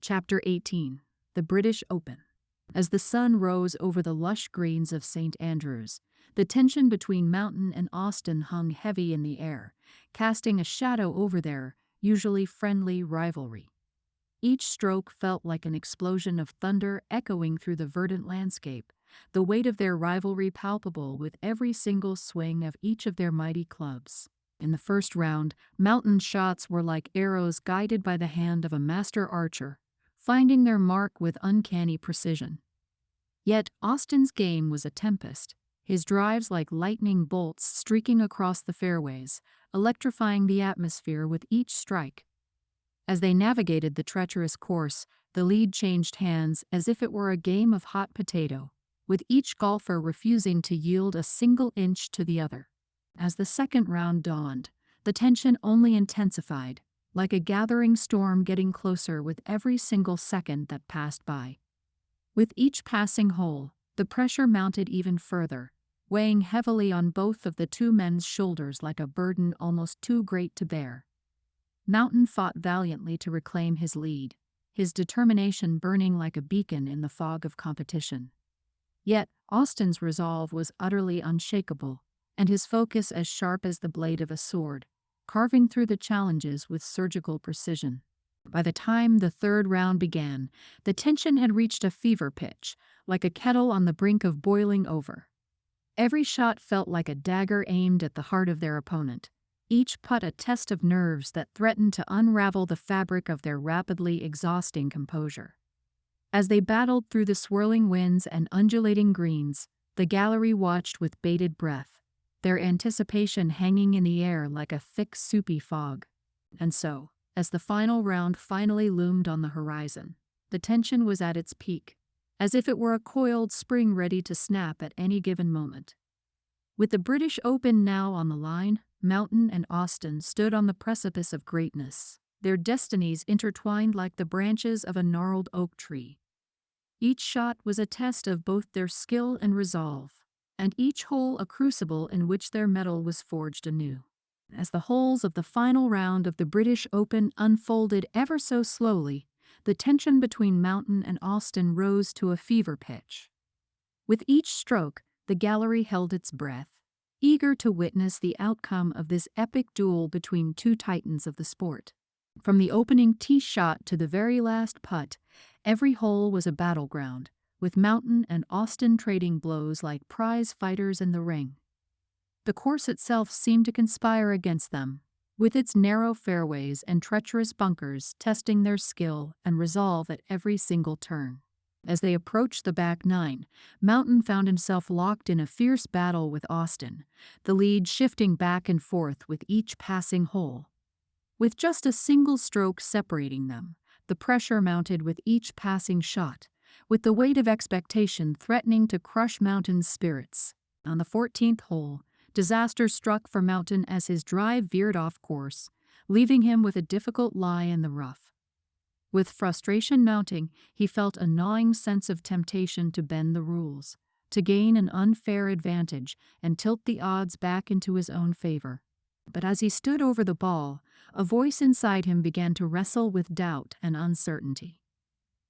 Chapter 18. The British Open. As the sun rose over the lush greens of St. Andrews, the tension between Mountain and Austen hung heavy in the air, casting a shadow over their, usually friendly, rivalry. Each stroke felt like an explosion of thunder echoing through the verdant landscape, the weight of their rivalry palpable with every single swing of each of their mighty clubs. In the first round, Mountain's shots were like arrows guided by the hand of a master archer, finding their mark with uncanny precision. Yet Austen's game was a tempest, his drives like lightning bolts streaking across the fairways, electrifying the atmosphere with each strike. As they navigated the treacherous course, the lead changed hands as if it were a game of hot potato, with each golfer refusing to yield a single inch to the other. As the second round dawned, the tension only intensified, like a gathering storm getting closer with every single second that passed by. With each passing hole, the pressure mounted even further, weighing heavily on both of the two men's shoulders like a burden almost too great to bear. Mountain fought valiantly to reclaim his lead, his determination burning like a beacon in the fog of competition. Yet Austen's resolve was utterly unshakable, and his focus as sharp as the blade of a sword, carving through the challenges with surgical precision. By the time the third round began, the tension had reached a fever pitch, like a kettle on the brink of boiling over. Every shot felt like a dagger aimed at the heart of their opponent, each putt a test of nerves that threatened to unravel the fabric of their rapidly exhausting composure. As they battled through the swirling winds and undulating greens, the gallery watched with bated breath, their anticipation hanging in the air like a thick, soupy fog. And so, as the final round finally loomed on the horizon, the tension was at its peak, as if it were a coiled spring ready to snap at any given moment. With the British Open now on the line, Mountain and Austen stood on the precipice of greatness, their destinies intertwined like the branches of a gnarled oak tree. Each shot was a test of both their skill and resolve, and each hole a crucible in which their metal was forged anew. As the holes of the final round of the British Open unfolded ever so slowly, the tension between Mountain and Austen rose to a fever pitch. With each stroke, the gallery held its breath, eager to witness the outcome of this epic duel between two titans of the sport. From the opening tee shot to the very last putt, every hole was a battleground, with Mountain and Austen trading blows like prize fighters in the ring. The course itself seemed to conspire against them, with its narrow fairways and treacherous bunkers testing their skill and resolve at every single turn. As they approached the back nine, Mountain found himself locked in a fierce battle with Austen, the lead shifting back and forth with each passing hole. With just a single stroke separating them, the pressure mounted with each passing shot, with the weight of expectation threatening to crush Mountain's spirits. On the 14th hole, disaster struck for Mountain as his drive veered off course, leaving him with a difficult lie in the rough. With frustration mounting, he felt a gnawing sense of temptation to bend the rules, to gain an unfair advantage and tilt the odds back into his own favor. But as he stood over the ball, a voice inside him began to wrestle with doubt and uncertainty.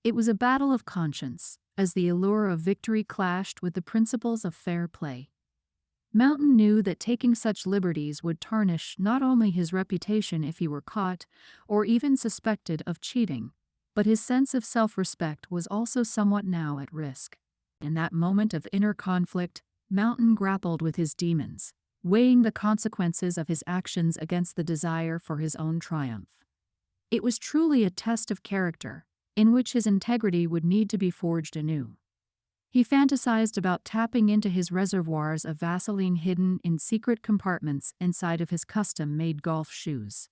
It was a battle of conscience, as the allure of victory clashed with the principles of fair play. Mountain knew that taking such liberties would tarnish not only his reputation if he were caught, or even suspected of cheating, but his sense of self-respect was also somewhat now at risk. In that moment of inner conflict, Mountain grappled with his demons, weighing the consequences of his actions against the desire for his own triumph. It was truly a test of character, in which his integrity would need to be forged anew. He fantasized about tapping into his reservoirs of Vaseline hidden in secret compartments inside of his custom-made golf shoes.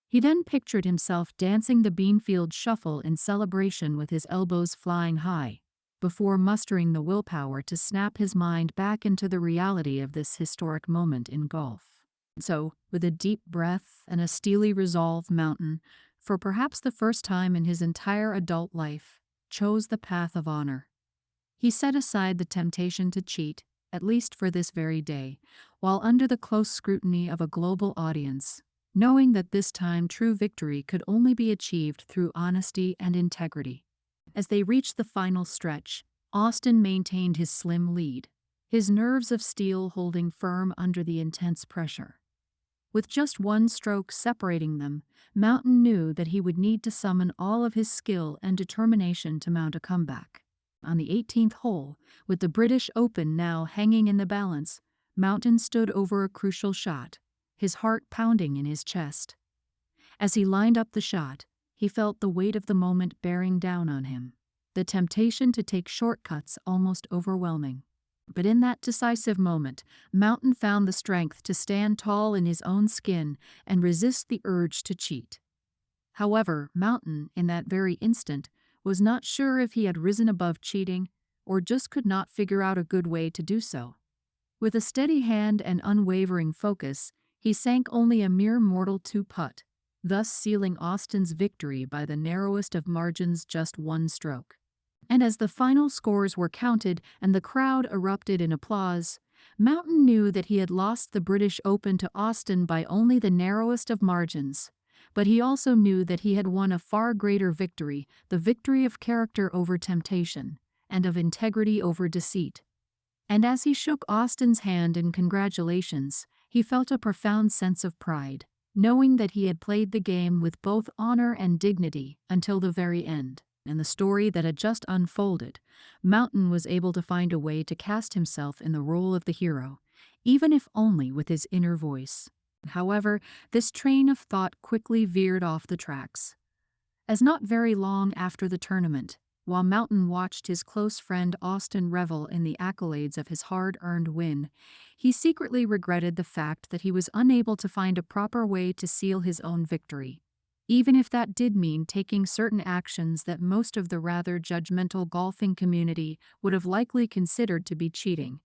He then pictured himself dancing the Beanfield Shuffle in celebration with his elbows flying high, before mustering the willpower to snap his mind back into the reality of this historic moment in golf. So, with a deep breath and a steely resolve, Mountain, for perhaps the first time in his entire adult life, chose the path of honor. He set aside the temptation to cheat, at least for this very day, while under the close scrutiny of a global audience, knowing that this time true victory could only be achieved through honesty and integrity. As they reached the final stretch, Austin maintained his slim lead, his nerves of steel holding firm under the intense pressure. With just one stroke separating them, Mountain knew that he would need to summon all of his skill and determination to mount a comeback. On the 18th hole, with the British Open now hanging in the balance, Mountain stood over a crucial shot, his heart pounding in his chest. As he lined up the shot, he felt the weight of the moment bearing down on him, the temptation to take shortcuts almost overwhelming. But in that decisive moment, Mountain found the strength to stand tall in his own skin and resist the urge to cheat. However, Mountain, in that very instant, was not sure if he had risen above cheating or just could not figure out a good way to do so. With a steady hand and unwavering focus, he sank only a mere mortal 2-putt, thus sealing Austin's victory by the narrowest of margins, just one stroke. And as the final scores were counted and the crowd erupted in applause, Mountain knew that he had lost the British Open to Austin by only the narrowest of margins. But he also knew that he had won a far greater victory, the victory of character over temptation, and of integrity over deceit. And as he shook Austin's hand in congratulations, he felt a profound sense of pride, knowing that he had played the game with both honor and dignity until the very end. In the story that had just unfolded, Mountain was able to find a way to cast himself in the role of the hero, even if only with his inner voice. However, this train of thought quickly veered off the tracks. As not very long after the tournament, while Mountain watched his close friend Austin revel in the accolades of his hard-earned win, he secretly regretted the fact that he was unable to find a proper way to seal his own victory, even if that did mean taking certain actions that most of the rather judgmental golfing community would have likely considered to be cheating.